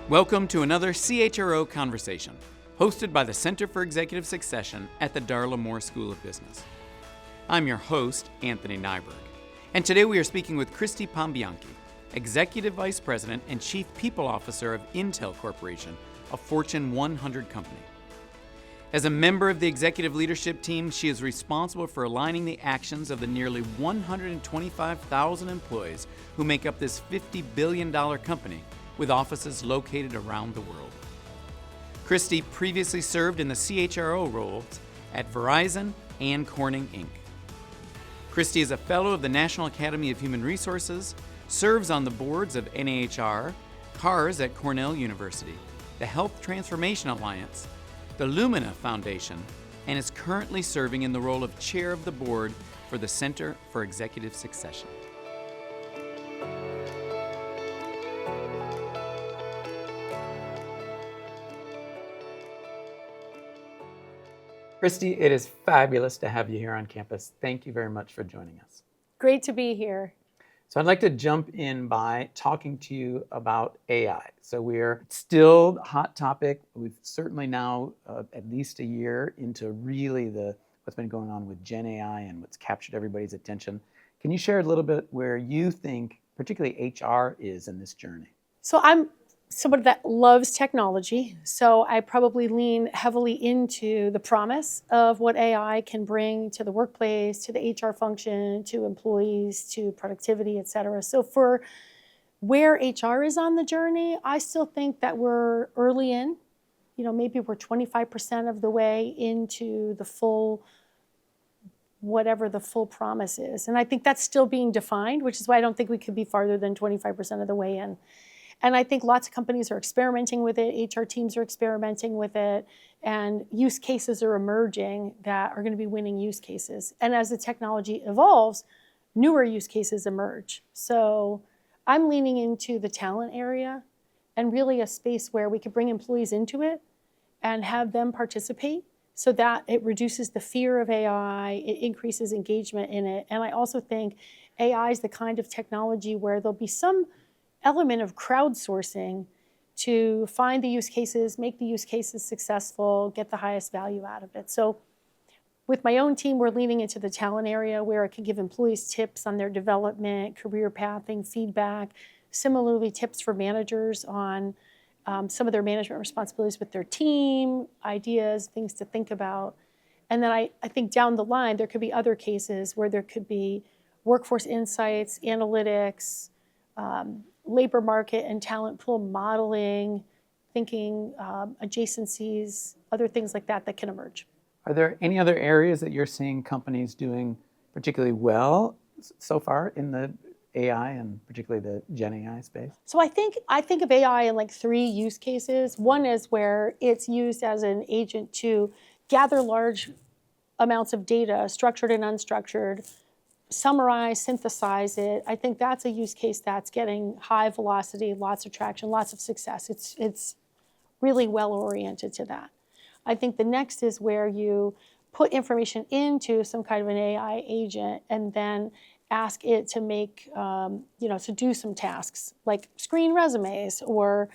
Welcome to another CHRO Conversation, hosted by the Center for Executive Succession at the Darla Moore School of Business. I'm your host, Anthony Nyberg, and today we are speaking with Christy Pombianchi, Executive Vice President and Chief People Officer of Intel Corporation, a Fortune 100 company. As a member of the executive leadership team, she is responsible for aligning the actions of the nearly 125,000 employees who make up this $50 billion company with offices located around the world. Christy previously served in the CHRO roles at Verizon and Corning, Inc. Christy is a fellow of the National Academy of Human Resources, serves on the boards of NAHR, CARS at Cornell University, the Health Transformation Alliance, the Lumina Foundation, and is currently serving in the role of chair of the board for the Center for Executive Succession. Christy, it is fabulous to have you here on campus. Thank you very much for joining us. Great to be here. So I'd like to jump in by talking to you about AI. So we're still a hot topic. We've certainly now at least a year into really what's been going on with Gen AI and what's captured everybody's attention. Can you share a little bit where you think particularly HR is in this journey? So I'm somebody that loves technology, so I probably lean heavily into the promise of what AI can bring to the workplace, to the HR function, to employees, to productivity, et cetera. So for where HR is on the journey, I still think that we're early in. Maybe we're 25% of the way into the full, whatever the full promise is. And I think that's still being defined, which is why I don't think we could be farther than 25% of the way in. And I think lots of companies are experimenting with it, HR teams are experimenting with it, and use cases are emerging that are going to be winning use cases. And as the technology evolves, newer use cases emerge. So I'm leaning into the talent area and really a space where we could bring employees into it and have them participate so that it reduces the fear of AI, it increases engagement in it. And I also think AI is the kind of technology where there'll be some element of crowdsourcing to find the use cases, make the use cases successful, get the highest value out of it. So with my own team, we're leaning into the talent area where I can give employees tips on their development, career pathing, feedback, similarly tips for managers on some of their management responsibilities with their team, ideas, things to think about. And then I think down the line, there could be other cases where there could be workforce insights, analytics, labor market and talent pool modeling, thinking adjacencies, other things like that can emerge. Are there any other areas that you're seeing companies doing particularly well so far in the AI and particularly the Gen AI space? So I think of AI in like three use cases. One is where it's used as an agent to gather large amounts of data, structured and unstructured, summarize, synthesize it. I think that's a use case that's getting high velocity, lots of traction, lots of success. It's really well oriented to that. I think the next is where you put information into some kind of an AI agent and then ask it to make, to do some tasks like screen resumes or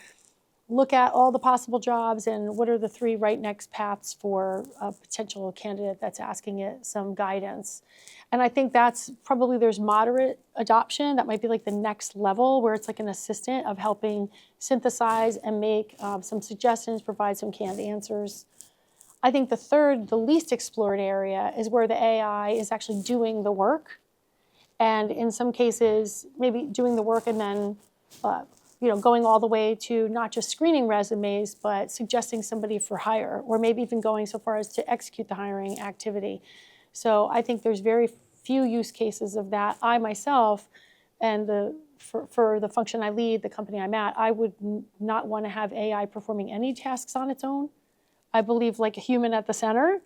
look at all the possible jobs and what are the three right next paths for a potential candidate that's asking it some guidance. And I think that's probably there's moderate adoption. That might be like the next level where it's like an assistant of helping synthesize and make some suggestions, provide some canned answers. I think the third, the least explored area is where the AI is actually doing the work. And in some cases, maybe doing the work and then going all the way to not just screening resumes, but suggesting somebody for hire, or maybe even going so far as to execute the hiring activity. So I think there's very few use cases of that. I myself, and for the function I lead, the company I'm at, I would not want to have AI performing any tasks on its own. I believe like a human at the center.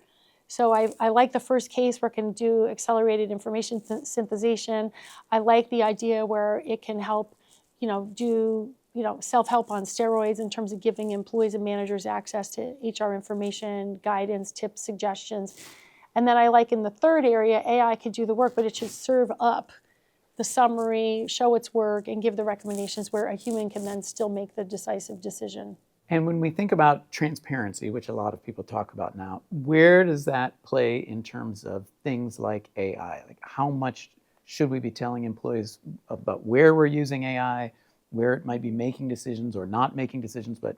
So I like the first case where it can do accelerated information synthesization. I like the idea where it can help do self-help on steroids in terms of giving employees and managers access to HR information, guidance, tips, suggestions. And then I like in the third area, AI could do the work, but it should serve up the summary, show its work, and give the recommendations where a human can then still make the decisive decision. And when we think about transparency, which a lot of people talk about now, where does that play in terms of things like AI? Like how much should we be telling employees about where we're using AI, where it might be making decisions or not making decisions, but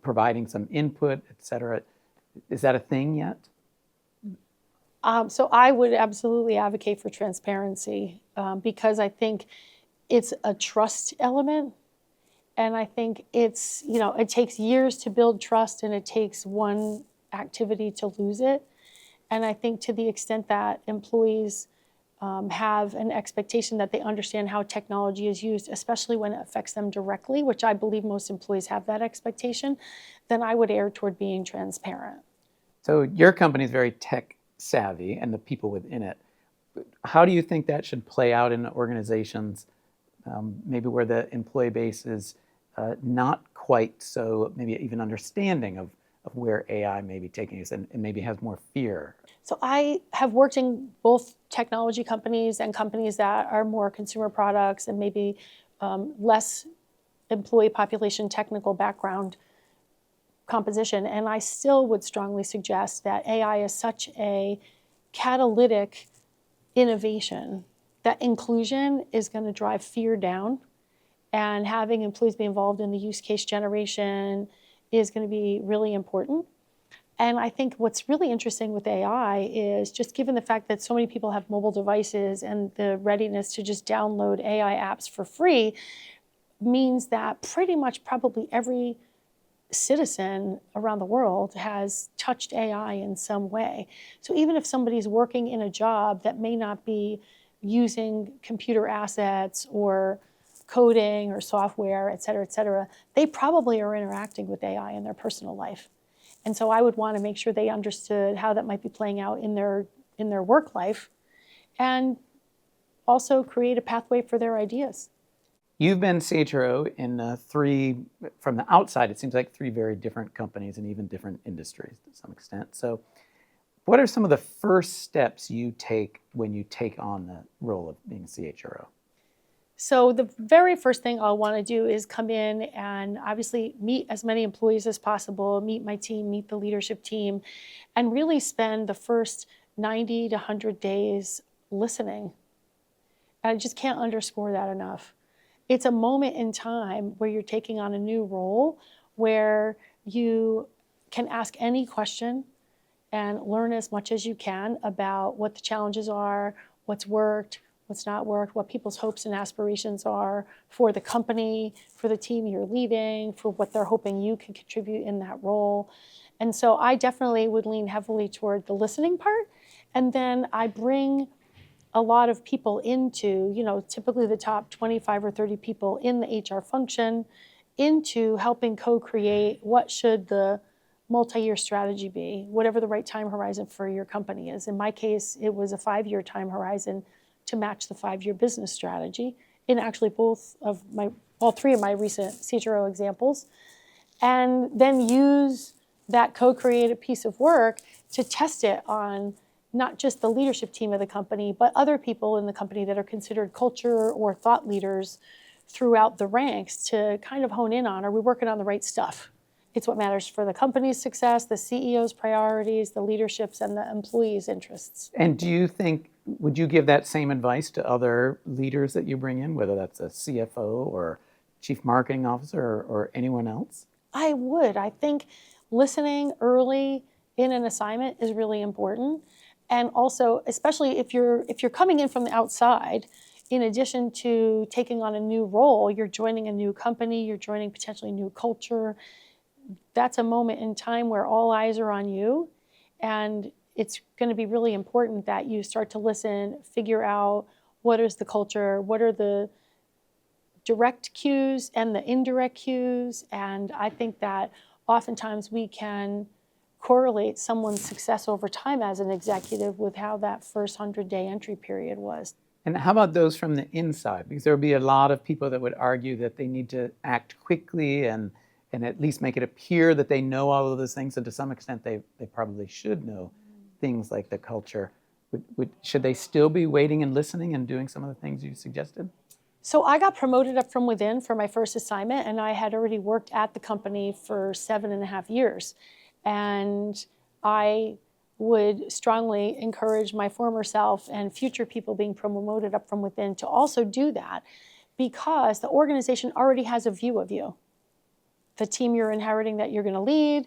providing some input, et cetera? Is that a thing yet? So I would absolutely advocate for transparency because I think it's a trust element. And I think it's, it takes years to build trust and it takes one activity to lose it. And I think to the extent that employees have an expectation that they understand how technology is used, especially when it affects them directly, which I believe most employees have that expectation, then I would err toward being transparent. So your company is very tech savvy and the people within it. How do you think that should play out in organizations, maybe where the employee base is not quite so maybe even understanding of where AI may be taking us and maybe has more fear? So I have worked in both technology companies and companies that are more consumer products and maybe less employee population technical background composition. And I still would strongly suggest that AI is such a catalytic innovation that inclusion is going to drive fear down, and having employees be involved in the use case generation is going to be really important. And I think what's really interesting with AI is just given the fact that so many people have mobile devices and the readiness to just download AI apps for free means that pretty much probably every citizen around the world has touched AI in some way. So even if somebody's working in a job that may not be using computer assets or coding or software, et cetera, they probably are interacting with AI in their personal life. And so I would want to make sure they understood how that might be playing out in their work life and also create a pathway for their ideas. You've been CHRO in from the outside, it seems like three very different companies and even different industries to some extent. So what are some of the first steps you take when you take on the role of being CHRO? So the very first thing I'll want to do is come in and obviously meet as many employees as possible, meet my team, meet the leadership team, and really spend the first 90 to 100 days listening. And I just can't underscore that enough. It's a moment in time where you're taking on a new role where you can ask any question and learn as much as you can about what the challenges are, what's worked, what's not worked, what people's hopes and aspirations are for the company, for the team you're leading, for what they're hoping you can contribute in that role. And so I definitely would lean heavily toward the listening part. And then I bring a lot of people into, typically the top 25 or 30 people in the HR function into helping co-create what should the multi-year strategy be, whatever the right time horizon for your company is. In my case, it was a 5-year time horizon to match the 5-year business strategy in actually all three of my recent CHRO examples, and then use that co-created piece of work to test it on not just the leadership team of the company, but other people in the company that are considered culture or thought leaders throughout the ranks to kind of hone in on, are we working on the right stuff? It's what matters for the company's success, the CEO's priorities, the leadership's and the employees' interests. And would you give that same advice to other leaders that you bring in, whether that's a CFO or chief marketing officer or anyone else? I would. I think listening early in an assignment is really important. And also, especially if you're coming in from the outside, in addition to taking on a new role, you're joining a new company, you're joining potentially a new culture. That's a moment in time where all eyes are on you. And it's going to be really important that you start to listen, figure out what is the culture, what are the direct cues and the indirect cues. And I think that oftentimes we can correlate someone's success over time as an executive with how that first 100-day entry period was. And how about those from the inside? Because there would be a lot of people that would argue that they need to act quickly and at least make it appear that they know all of those things. And to some extent, they probably should know things like the culture. Should they still be waiting and listening and doing some of the things you suggested? So I got promoted up from within for my first assignment, and I had already worked at the company for 7.5 years. And I would strongly encourage my former self and future people being promoted up from within to also do that, because the organization already has a view of you. The team you're inheriting that you're going to lead,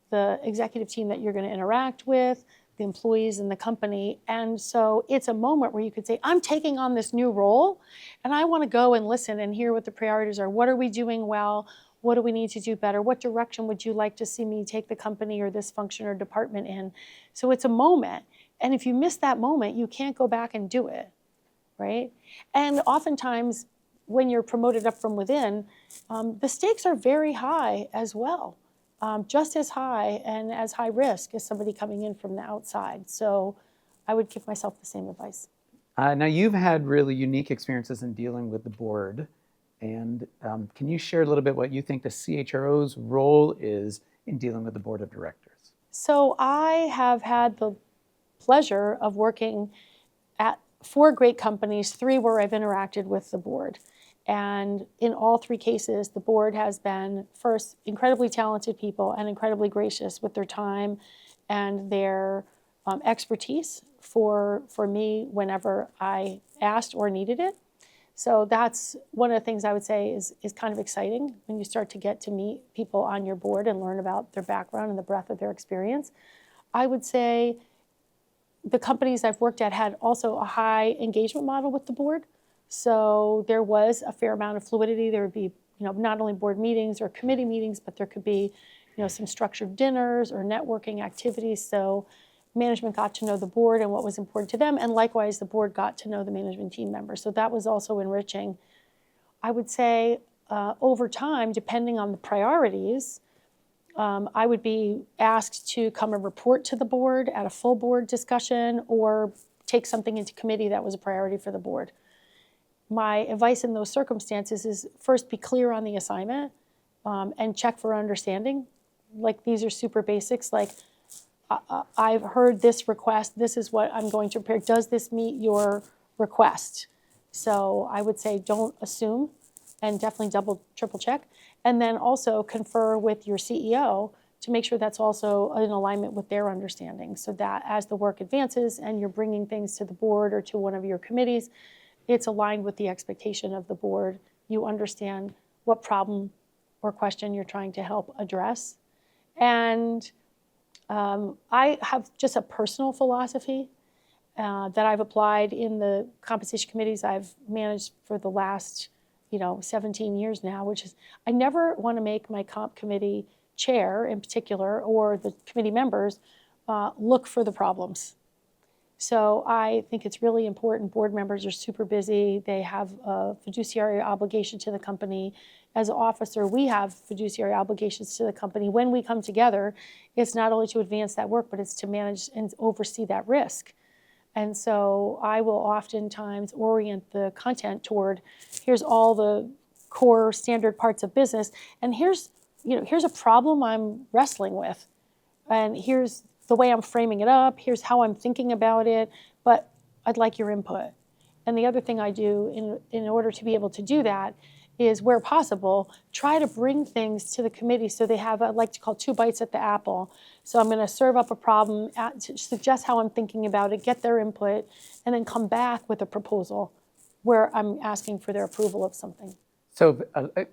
the executive team that you're going to interact with, the employees in the company. And so it's a moment where you could say, I'm taking on this new role, and I want to go and listen and hear what the priorities are. What are we doing well? What do we need to do better? What direction would you like to see me take the company or this function or department in? So it's a moment. And if you miss that moment, you can't go back and do it, right? And oftentimes, when you're promoted up from within, the stakes are very high as well. Just as high and as high risk as somebody coming in from the outside. So I would give myself the same advice. Now, you've had really unique experiences in dealing with the board. And can you share a little bit what you think the CHRO's role is in dealing with the board of directors? So I have had the pleasure of working at 4 great companies, 3 where I've interacted with the board. And in all 3 cases, the board has been, first, incredibly talented people and incredibly gracious with their time and their expertise for me whenever I asked or needed it. So that's one of the things I would say is kind of exciting when you start to get to meet people on your board and learn about their background and the breadth of their experience. I would say the companies I've worked at had also a high engagement model with the board. So there was a fair amount of fluidity. There would be, not only board meetings or committee meetings, but there could be, some structured dinners or networking activities. So management got to know the board and what was important to them, and likewise the board got to know the management team members. So that was also enriching. I would say over time, depending on the priorities, I would be asked to come and report to the board at a full board discussion or take something into committee that was a priority for the board. My advice in those circumstances is first be clear on the assignment and check for understanding. Like, these are super basics, like I've heard this request, this is what I'm going to prepare. Does this meet your request? So I would say don't assume, and definitely double, triple check. And then also confer with your CEO to make sure that's also in alignment with their understanding, so that as the work advances and you're bringing things to the board or to one of your committees, it's aligned with the expectation of the board. You understand what problem or question you're trying to help address. And I have just a personal philosophy that I've applied in the compensation committees I've managed for the last 17 years now, which is I never want to make my comp committee chair in particular or the committee members look for the problems. So I think it's really important. Board members are super busy. They have a fiduciary obligation to the company. As an officer, we have fiduciary obligations to the company. When we come together, it's not only to advance that work, but it's to manage and oversee that risk. And so I will oftentimes orient the content toward, here's all the core standard parts of business, and here's a problem I'm wrestling with, and here's the way I'm framing it up, here's how I'm thinking about it, but I'd like your input. And the other thing I do in order to be able to do that is, where possible, try to bring things to the committee so they have, I like to call, 2 bites at the apple. So I'm going to serve up a problem, suggest how I'm thinking about it, get their input, and then come back with a proposal where I'm asking for their approval of something. So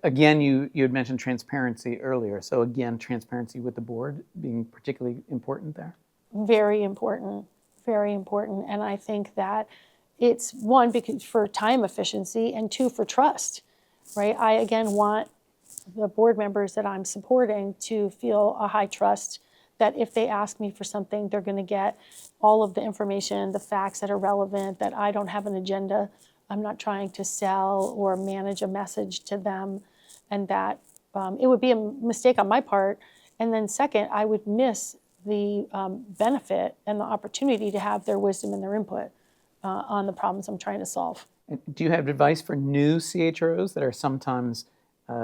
again, you had mentioned transparency earlier. So again, transparency with the board being particularly important there? Very important, very important. And I think that it's, 1, because for time efficiency, and 2, for trust, right? I, again, want the board members that I'm supporting to feel a high trust that if they ask me for something, they're going to get all of the information, the facts that are relevant, that I don't have an agenda. I'm not trying to sell or manage a message to them, and that it would be a mistake on my part. And then second, I would miss the benefit and the opportunity to have their wisdom and their input on the problems I'm trying to solve. Do you have advice for new CHROs that are sometimes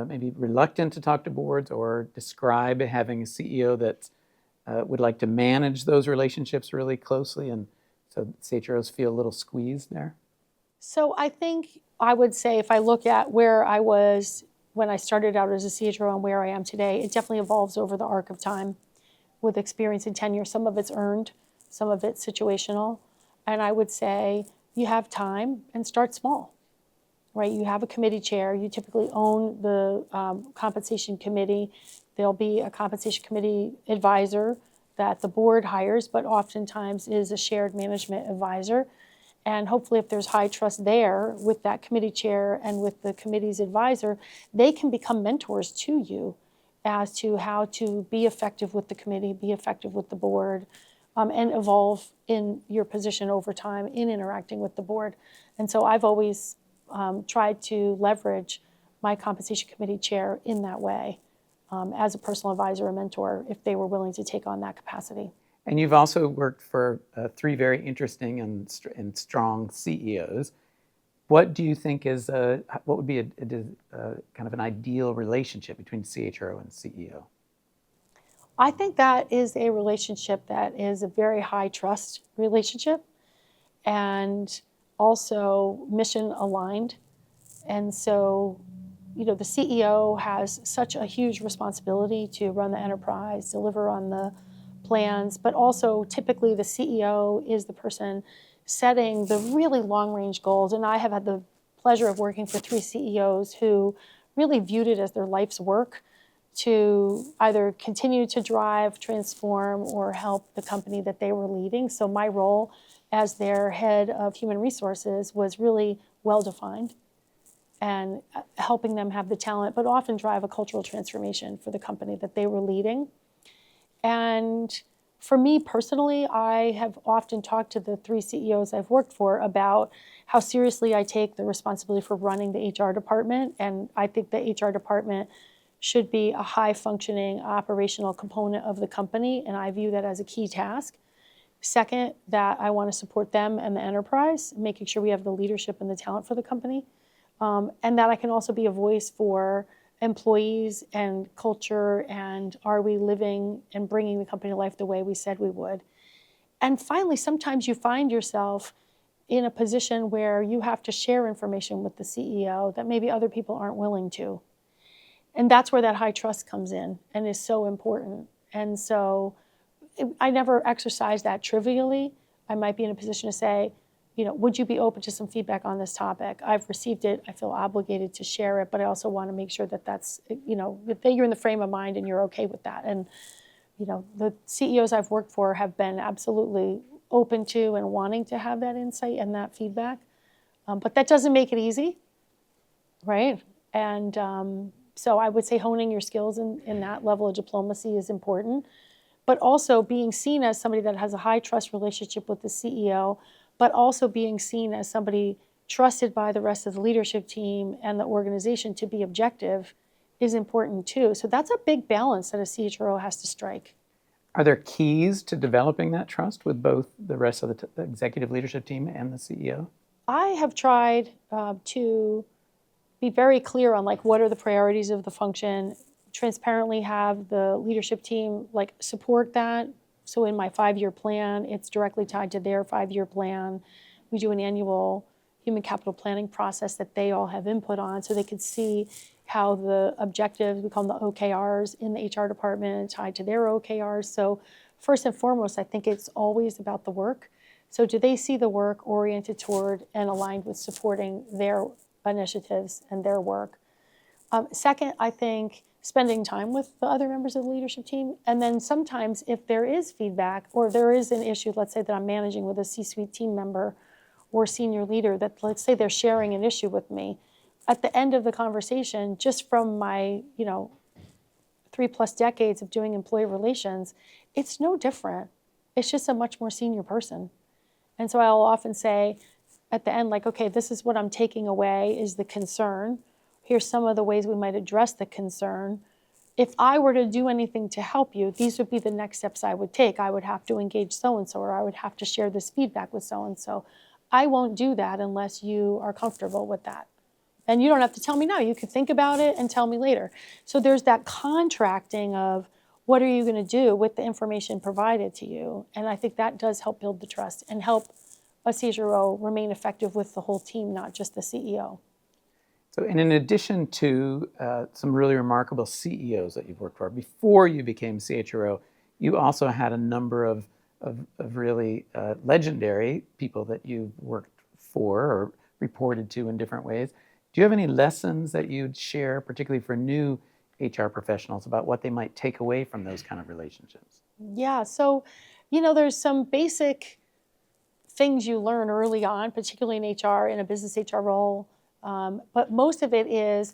maybe reluctant to talk to boards, or describe having a CEO that would like to manage those relationships really closely, and So CHROs feel a little squeezed there? So I think I would say if I look at where I was when I started out as a CHRO and where I am today, it definitely evolves over the arc of time with experience and tenure. Some of it's earned, some of it's situational. And I would say you have time and start small, right? You have a committee chair. You typically own the compensation committee. There'll be a compensation committee advisor that the board hires, but oftentimes is a shared management advisor. And hopefully if there's high trust there with that committee chair and with the committee's advisor, they can become mentors to you as to how to be effective with the committee, be effective with the board, and evolve in your position over time in interacting with the board. And so I've always tried to leverage my compensation committee chair in that way as a personal advisor or mentor if they were willing to take on that capacity. And you've also worked for 3 very interesting and strong CEOs. What do you think is what would be a kind of an ideal relationship between CHRO and CEO? I think that is a relationship that is a very high trust relationship and also mission aligned. And so, the CEO has such a huge responsibility to run the enterprise, deliver on the plans, but also typically the CEO is the person setting the really long-range goals. And I have had the pleasure of working for 3 CEOs who really viewed it as their life's work to either continue to drive, transform, or help the company that they were leading. So my role as their head of human resources was really well-defined and helping them have the talent, but often drive a cultural transformation for the company that they were leading. And for me personally, I have often talked to the 3 CEOs I've worked for about how seriously I take the responsibility for running the HR department. And I think the HR department should be a high-functioning operational component of the company, and I view that as a key task. Second, that I want to support them and the enterprise, making sure we have the leadership and the talent for the company, and that I can also be a voice for employees and culture, and are we living and bringing the company to life the way we said we would. And finally, sometimes you find yourself in a position where you have to share information with the CEO that maybe other people aren't willing to. And that's where that high trust comes in and is so important. And so I never exercise that trivially. I might be in a position to say, would you be open to some feedback on this topic? I've received it. I feel obligated to share it, but I also want to make sure that that's, that you're in the frame of mind and you're okay with that. And, the CEOs I've worked for have been absolutely open to and wanting to have that insight and that feedback. But that doesn't make it easy, right? And so I would say honing your skills in that level of diplomacy is important, but also being seen as somebody that has a high trust relationship with the CEO, but also being seen as somebody trusted by the rest of the leadership team and the organization to be objective is important too. So that's a big balance that a CHRO has to strike. Are there keys to developing that trust with both the rest of the executive leadership team and the CEO? I have tried to be very clear on what are the priorities of the function, transparently have the leadership team support that. So in my 5-year plan, it's directly tied to their 5-year plan. We do an annual human capital planning process that they all have input on so they could see how the objectives, we call them the OKRs in the HR department, tied to their OKRs. So first and foremost, I think it's always about the work. So do they see the work oriented toward and aligned with supporting their initiatives and their work? Second, I think spending time with the other members of the leadership team. And then sometimes if there is feedback or there is an issue, let's say that I'm managing with a C-suite team member or senior leader that, let's say they're sharing an issue with me, at the end of the conversation, just from my 3+ decades of doing employee relations, it's no different. It's just a much more senior person. And so I'll often say at the end, okay, this is what I'm taking away is the concern. Here's some of the ways we might address the concern. If I were to do anything to help you, these would be the next steps I would take. I would have to engage so-and-so, or I would have to share this feedback with so-and-so. I won't do that unless you are comfortable with that. And you don't have to tell me now. You could think about it and tell me later. So there's that contracting of what are you going to do with the information provided to you? And I think that does help build the trust and help a CHRO remain effective with the whole team, not just the CEO. So, and in addition to some really remarkable CEOs that you've worked for, before you became CHRO, you also had a number of really legendary people that you've worked for or reported to in different ways. Do you have any lessons that you'd share, particularly for new HR professionals, about what they might take away from those kind of relationships? Yeah, so, there's some basic things you learn early on, particularly in HR, in a business HR role. But most of it is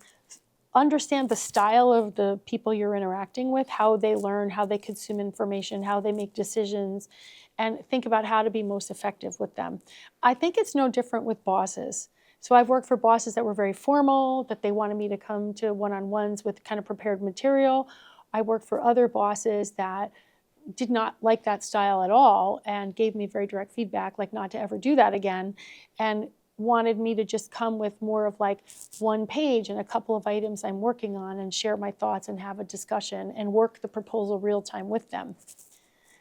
understand the style of the people you're interacting with, how they learn, how they consume information, how they make decisions, and think about how to be most effective with them. I think it's no different with bosses. So I've worked for bosses that were very formal, that they wanted me to come to one-on-ones with kind of prepared material. I worked for other bosses that did not like that style at all and gave me very direct feedback, like not to ever do that again, and wanted me to just come with more of like one page and a couple of items I'm working on and share my thoughts and have a discussion and work the proposal real time with them.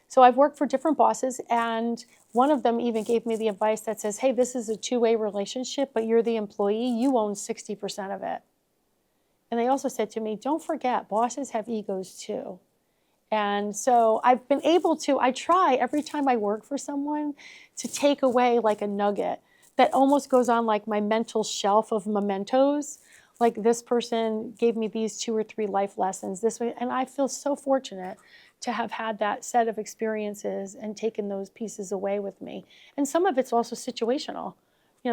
So I've worked for different bosses, and one of them even gave me the advice that says, hey, this is a two-way relationship, but you're the employee, you own 60% of it. And they also said to me, don't forget, bosses have egos too. And so I've been able to, I try every time I work for someone to take away like a nugget that almost goes on like my mental shelf of mementos. Like this person gave me these 2 or 3 life lessons this way. And I feel so fortunate to have had that set of experiences and taken those pieces away with me. And some of it's also situational.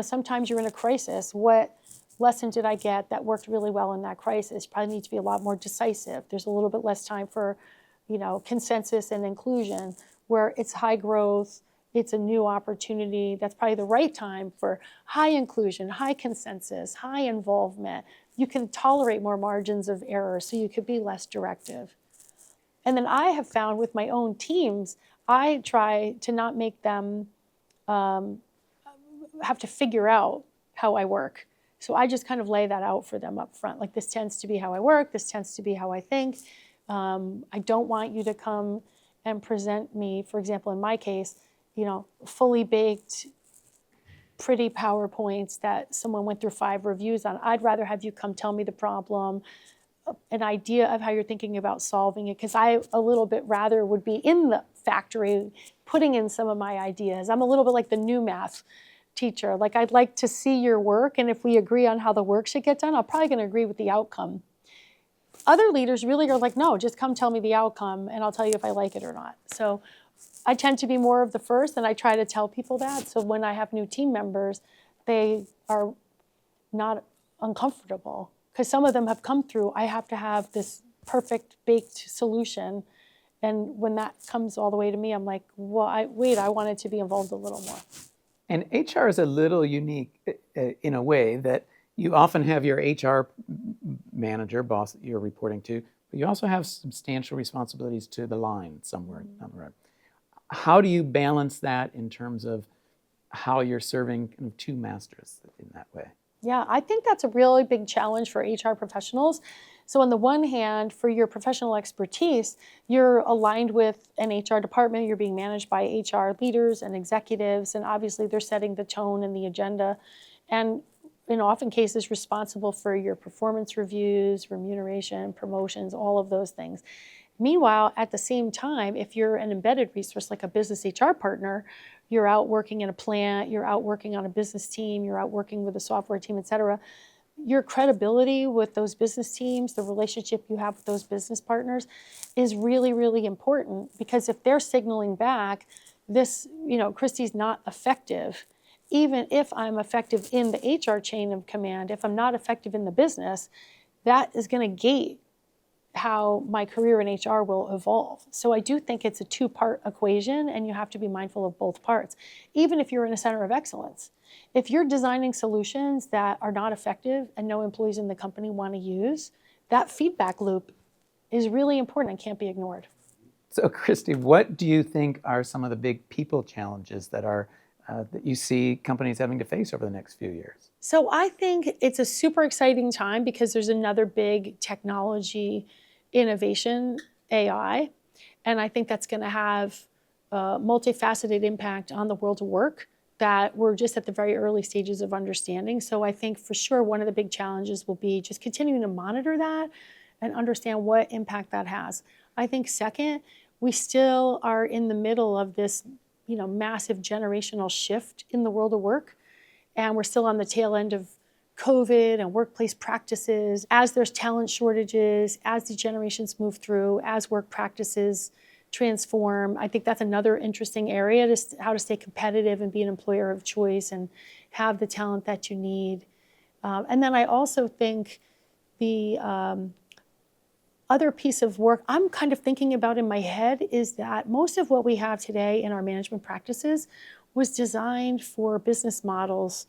Sometimes you're in a crisis. What lesson did I get that worked really well in that crisis? You probably need to be a lot more decisive. There's a little bit less time for consensus and inclusion, where it's high growth, it's a new opportunity. That's probably the right time for high inclusion, high consensus, high involvement. You can tolerate more margins of error, so you could be less directive. And then I have found with my own teams, I try to not make them have to figure out how I work. So I just kind of lay that out for them up front. Like, this tends to be how I work. This tends to be how I think. I don't want you to come and present me, for example, in my case, fully baked, pretty PowerPoints that someone went through 5 reviews on. I'd rather have you come tell me the problem, an idea of how you're thinking about solving it, because I a little bit rather would be in the factory putting in some of my ideas. I'm a little bit like the new math teacher. Like, I'd like to see your work, and if we agree on how the work should get done, I'm probably going to agree with the outcome. Other leaders really are like, no, just come tell me the outcome, and I'll tell you if I like it or not. So I tend to be more of the first, and I try to tell people that. So when I have new team members, they are not uncomfortable, because some of them have come through, I have to have this perfect baked solution. And when that comes all the way to me, I'm like, well, I wanted to be involved a little more. And HR is a little unique in a way that you often have your HR manager, boss that you're reporting to, but you also have substantial responsibilities to the line somewhere down the road. How do you balance that in terms of how you're serving kind of 2 masters in that way? Yeah, I think that's a really big challenge for HR professionals. So on the one hand, for your professional expertise, you're aligned with an HR department, you're being managed by HR leaders and executives, and obviously they're setting the tone and the agenda, and in often cases responsible for your performance reviews, remuneration, promotions, all of those things. Meanwhile, at the same time, if you're an embedded resource like a business HR partner, you're out working in a plant, you're out working on a business team, you're out working with a software team, et cetera, your credibility with those business teams, the relationship you have with those business partners is really, really important, because if they're signaling back, this, Christy's not effective, even if I'm effective in the HR chain of command, if I'm not effective in the business, that is going to gate how my career in HR will evolve. So I do think it's a 2-part equation, and you have to be mindful of both parts, even if you're in a center of excellence. If you're designing solutions that are not effective and no employees in the company want to use, that feedback loop is really important and can't be ignored. So, Christy, what do you think are some of the big people challenges that you see companies having to face over the next few years? So I think it's a super exciting time, because there's another big technology innovation, AI, and I think that's going to have a multifaceted impact on the world of work. that we're just at the very early stages of understanding. So I think for sure one of the big challenges will be just continuing to monitor that and understand what impact that has. I think second, we still are in the middle of this, massive generational shift in the world of work. And we're still on the tail end of COVID and workplace practices. As there's talent shortages, as the generations move through, as work practices transform, I think that's another interesting area, how to stay competitive and be an employer of choice and have the talent that you need. And then I also think the other piece of work I'm kind of thinking about in my head is that most of what we have today in our management practices was designed for business models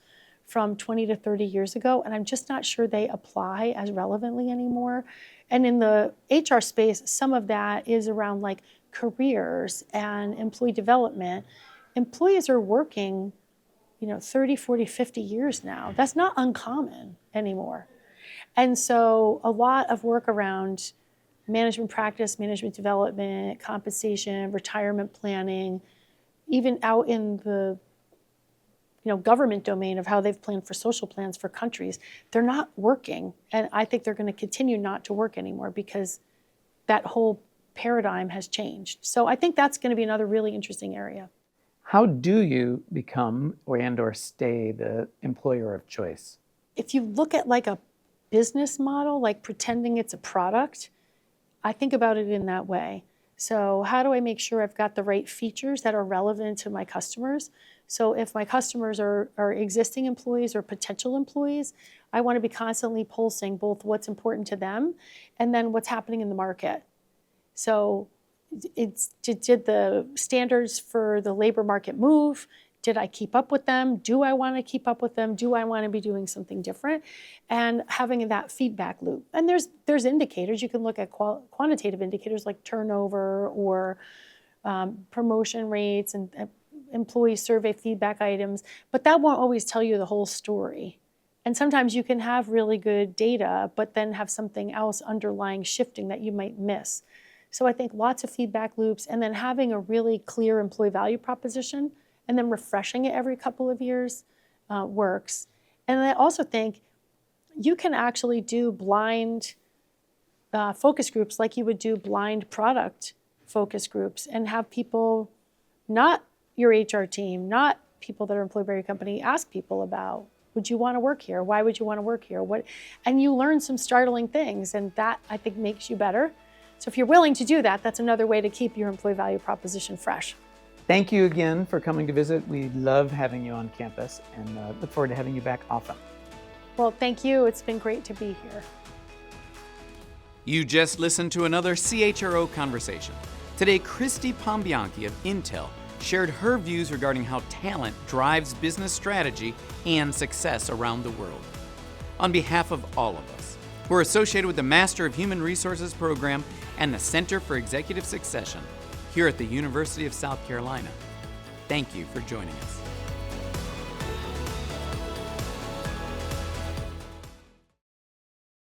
from 20 to 30 years ago, and I'm just not sure they apply as relevantly anymore. And in the HR space, some of that is around like careers and employee development. Employees are working, 30, 40, 50 years now. That's not uncommon anymore. And so a lot of work around management practice, management development, compensation, retirement planning, even out in the government domain of how they've planned for social plans for countries, they're not working. And I think they're going to continue not to work anymore because that whole paradigm has changed. So I think that's going to be another really interesting area. How do you become or stay the employer of choice? If you look at like a business model, like pretending it's a product, I think about it in that way. So how do I make sure I've got the right features that are relevant to my customers? So if my customers are existing employees or potential employees, I want to be constantly pulsing both what's important to them and then what's happening in the market. So did the standards for the labor market move? Did I keep up with them? Do I want to keep up with them? Do I want to be doing something different? And having that feedback loop. And there's indicators. You can look at quantitative indicators like turnover or promotion rates and employee survey feedback items, but that won't always tell you the whole story. And sometimes you can have really good data, but then have something else underlying shifting that you might miss. So I think lots of feedback loops and then having a really clear employee value proposition and then refreshing it every couple of years works. And I also think you can actually do blind focus groups like you would do blind product focus groups and have people, not your HR team, not people that are employed by your company, ask people about, would you want to work here? Why would you want to work here? And you learn some startling things, and that I think makes you better. So if you're willing to do that, that's another way to keep your employee value proposition fresh. Thank you again for coming to visit. We love having you on campus and look forward to having you back often. Well, thank you. It's been great to be here. You just listened to another CHRO Conversation. Today, Christy Pombianchi of Intel shared her views regarding how talent drives business strategy and success around the world. On behalf of all of us, who are associated with the Master of Human Resources program and the Center for Executive Succession here at the University of South Carolina, thank you for joining us.